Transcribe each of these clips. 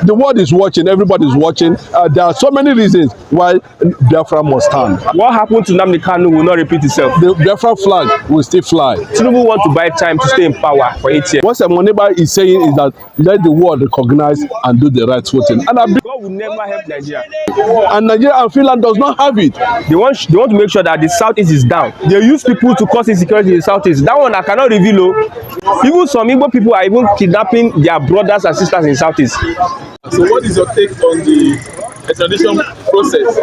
the world is watching, everybody is watching. There are so many reasons why Biafra must stand. What happened to Nnamdi Kanu will not repeat itself. The Biafra flag will still fly. Tinubu want to buy time to stay in power for 8 years. What Simon EKPA is saying is that let the world recognize and do the right voting. And God will never help Nigeria. And Nigeria and Finland does not have it. They want to make sure that the Southeast is down. They use people to cause insecurity in the Southeast. That one I cannot reveal. Even some Igbo people are even kidnapping their brothers and sisters in the Southeast. So what is your take on the extradition process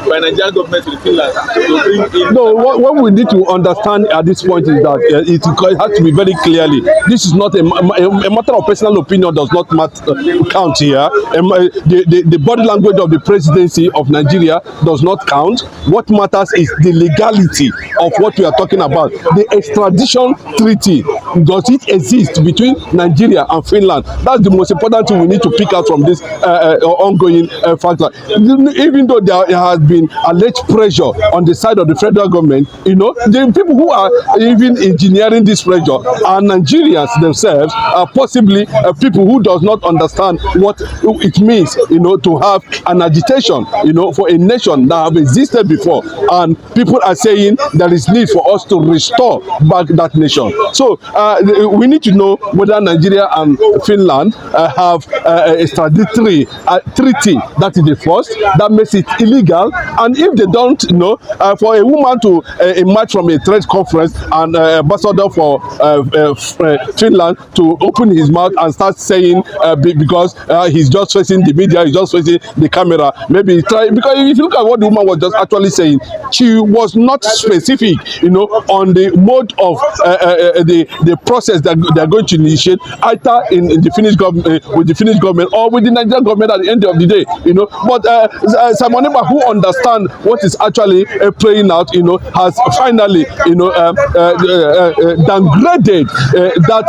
by Nigerian government to Finland to bring in? No, what we need to understand at this point is that it has to be very clearly. This is not a matter of personal opinion. Does not count here. The body language of the presidency of Nigeria does not count. What matters is the legality of what we are talking about. The extradition treaty, does it exist between Nigeria and Finland? That's the most important thing we need to pick out from this ongoing factor. Even though there has been alleged pressure on the side of the federal government, you know, the people who are even engineering this pressure are Nigerians themselves, possibly people who does not understand what it means, you know, to have an agitation, you know, for a nation that have existed before, and people are saying there is need for us to restore back that nation. So we need to know whether Nigeria and Finland have a extraditory treaty. That is the first. That makes it illegal. And if they don't, you know, for a woman to emerge from a trade conference and ambassador for Finland to open his mouth and start saying because he's just facing the media, he's just facing the camera, maybe try, because if you look at what the woman was just actually saying, she was not specific, you know, on the mode of the process that they are going to initiate, either in the Finnish government, with the Finnish government, or with the Nigerian government at the end of the day, you know. But Simon EKPA, who understand what is actually playing out, you know, has finally, you know, downgraded that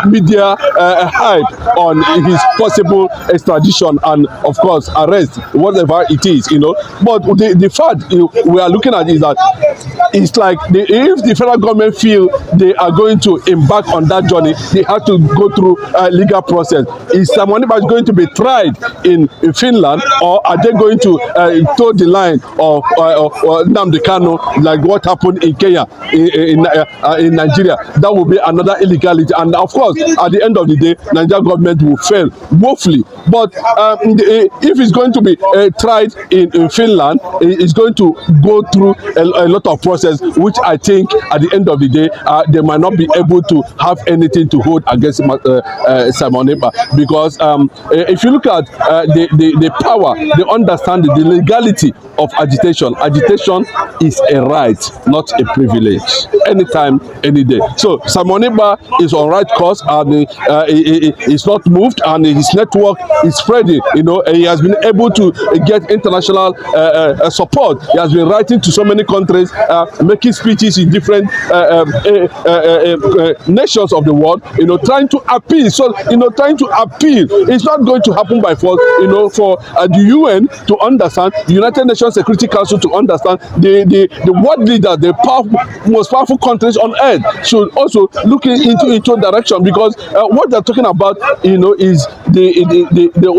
media hype on his possible extradition and, of course, arrest, whatever it is, you know. But the fact we are looking at is that it's like if the federal government feel they are going to embark on that journey, they have to go through a legal process. Is Simon EKPA going to be tried in Finland, or are they going to toe the line of Nnamdi Kanu, like what happened in Kenya, in Nigeria? That will be another illegality, and of course, at the end of the day, Nigerian government will fail woefully. But if it's going to be tried in Finland, it's going to go through a lot of process, which I think at the end of the day, they might not be able to have anything to hold against Simon EKPA, because if you look at the power, the understanding, the legality of agitation. Agitation is a right, not a privilege. Anytime, any day. So Simon EKPA is on right course, and he's not moved, and his network is spreading. You know, he has been able to get international support. He has been writing to so many countries, making speeches in different nations of the world. You know, trying to appeal. So you know, trying to appeal. It's not going to happen by force. You know, for the UN to understand, the United Nations Security Council to understand, the world leaders, the most powerful countries on earth should also look into direction, because what they're talking about, you know, is the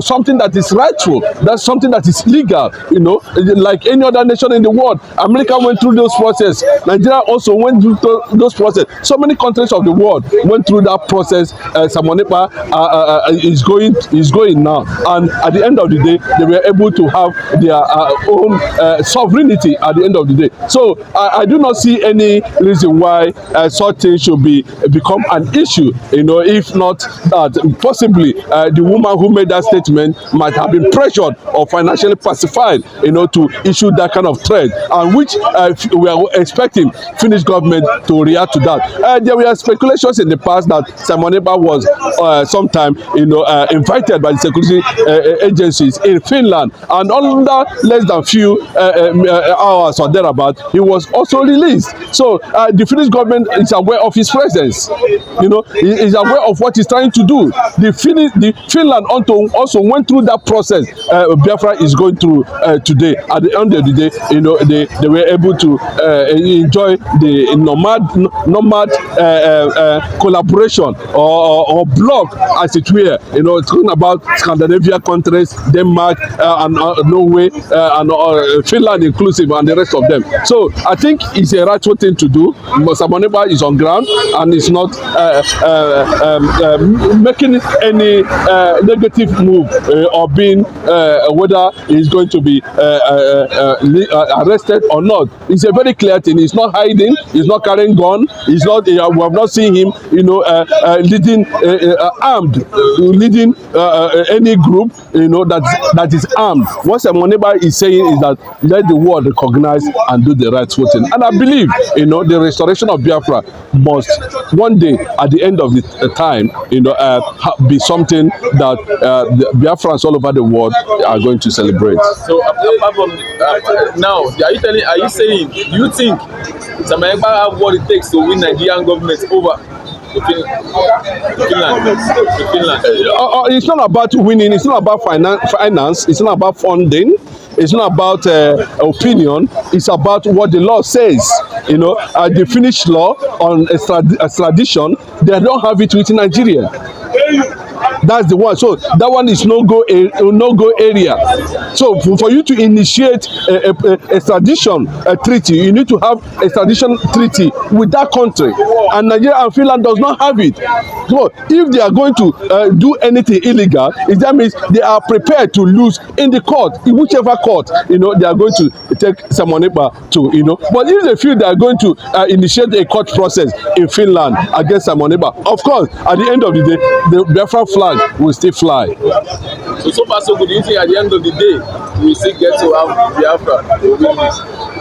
something that is rightful. That's something that is legal. You know, like any other nation in the world. America went through those process. Nigeria also went through those process. So many countries of the world went through that process. Simon EKPA is going now, and at the end of the day, they were able to have their own sovereignty at the end of the day. So I do not see any reason why such things should become an issue. You know, if not that possibly the woman who made that statement might have been pressured or financially pacified, you know, to issue that kind of threat, and which we are expecting Finnish government to react to that. There were speculations in the past that Simon EKPA was sometime, you know, invited by the security agencies in Finland, and under less than few hours or thereabout, he was also released. So the Finnish government is aware of his presence. You know, he is aware of what he's trying to do. The Finland also went through that process. Biafra is going through today. At the end of the day, you know, they were able to enjoy the nomad collaboration or bloc, as it were. You know, talking about Scandinavian countries, Denmark and Norway and Finland inclusive, and the rest of them. So I think it's a rightful thing to do. Simon EKPA is on ground and is not making any negative move or being whether he's going to be arrested or not. It's a very clear thing. He's not hiding. He's not carrying gun. He's not. We have not seen him, you know, leading armed, leading any group, you know, that is armed. What Simon EKPA is saying is that let the world recognize and do the right thing. And I believe, you know, the restoration of Biafra must one day, at the end of the time, you know, be something that the Biafrans all over the world are going to celebrate. So apart from now, are you saying, do you think Simon EKPA have what it takes to win Nigerian government over Finland? It's not about winning. It's not about finance. It's not about funding. It's not about opinion. It's about what the law says. You know, the Finnish law on extradition, they don't have it within Nigeria. That's the one. So that one is no-go area. So for you to initiate a extradition treaty, you need to have a extradition treaty with that country. And Nigeria and Finland does not have it. So if they are going to do anything illegal, that means they are prepared to lose in the court, in whichever court, you know, they are going to take Simon EKPA to, you know. But if they feel they are going to initiate a court process in Finland against Simon EKPA, of course, at the end of the day, the Biafra flag will still fly. So far so good. Do you think at the end of the day we still get to have Biafra to win this over?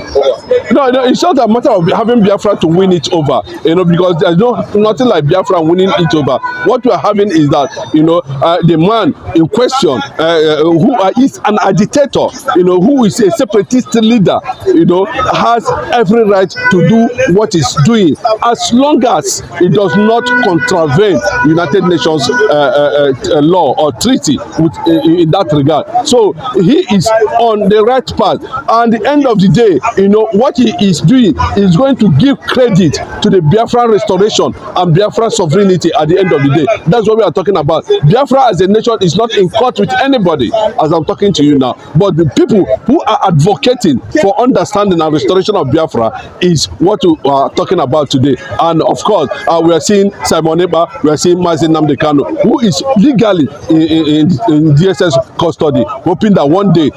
No, it's not a matter of having Biafra to win it over, you know, because there's nothing like Biafra winning it over. What we are having is that, you know, the man in question, who is an agitator, you know, who is a separatist leader, you know, has every right to do what he's doing, as long as it does not contravene United Nations law or treaty in that regard. So he is on the right path, and at the end of the day, you know, what he is doing is going to give credit to the Biafran restoration and Biafran sovereignty at the end of the day. That's what we are talking about. Biafra as a nation is not in court with anybody, as I'm talking to you now. But the people who are advocating for understanding and restoration of Biafra is what we are talking about today. And of course, we are seeing Simon EKPA, we are seeing Mazi Nnamdi Kanu, who is legally in DSS custody, hoping that one day,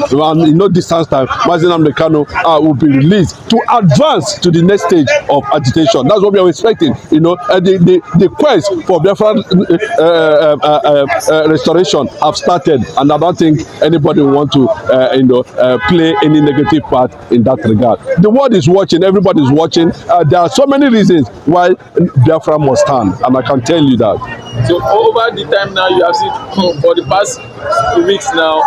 in no distance time, Mazi Nnamdi Kanu will be released to advance to the next stage of agitation. That's what we are expecting. You know, the quest for Biafra restoration have started, and I don't think anybody will want to, play any negative part in that regard. The world is watching. Everybody is watching. There are so many reasons why Biafra must stand, and I can tell you that. So over the time now, you have seen for the past 2 weeks now,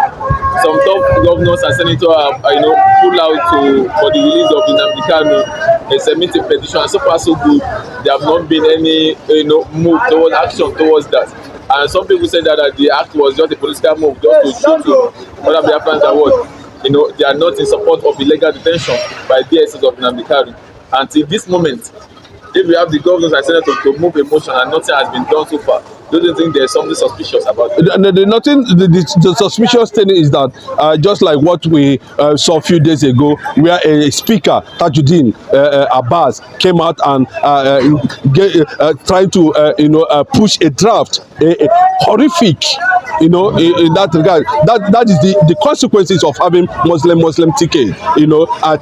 some top governors and senators have, pulled out for the release of Nnamdi Kanu, a submitted petition, and so far so good. There have not been any, move towards action towards that. And some people say that the act was just a political move, just to show to other Biafrans that what, they are not in support of illegal detention by DSS of Nnamdi Kanu. Until this moment, if we have the governors and senators to move a motion and nothing has been done so far, don't you think there's something suspicious about it? The suspicious thing is that just like what we saw a few days ago, where a speaker, Tajuddin Abbas, came out and tried to push a draft, a horrific, in that regard. That is the consequences of having Muslim ticket,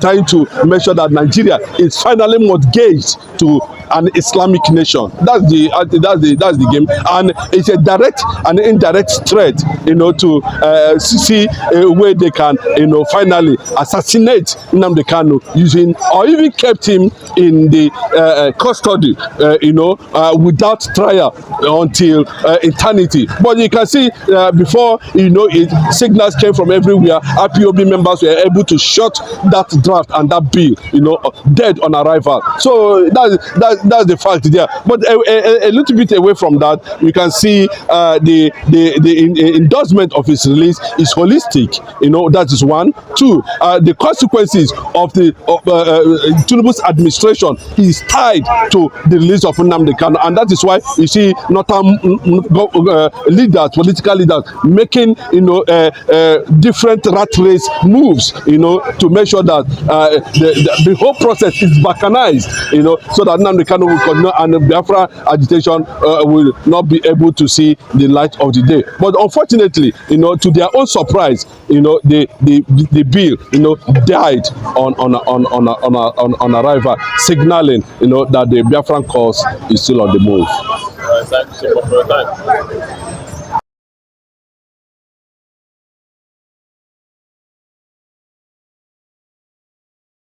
trying to make sure that Nigeria is finally mortgaged to an Islamic nation. That's the game, and it's a direct and indirect threat, to see a way they can, finally assassinate Nnamdi Kanu using, or even kept him in the custody, without trial until eternity. But you can see before signals came from everywhere. IPOB members were able to shut that draft and that bill, dead on arrival. So that's the fact there. But a little bit away from that, you can see the endorsement of his release is holistic. That is one. Two, the consequences of the Tinubu's administration frustration is tied to the release of Nnamdi Kanu, and that is why you see northern leaders, political leaders, making different rat race moves, to make sure that the whole process is balkanized, so that Nnamdi Kanu will continue and the Biafra agitation will not be able to see the light of the day. But unfortunately, to their own surprise, the bill, died on arrival, signaling, that the Biafran cause is still on the move. Thank you so much for your time.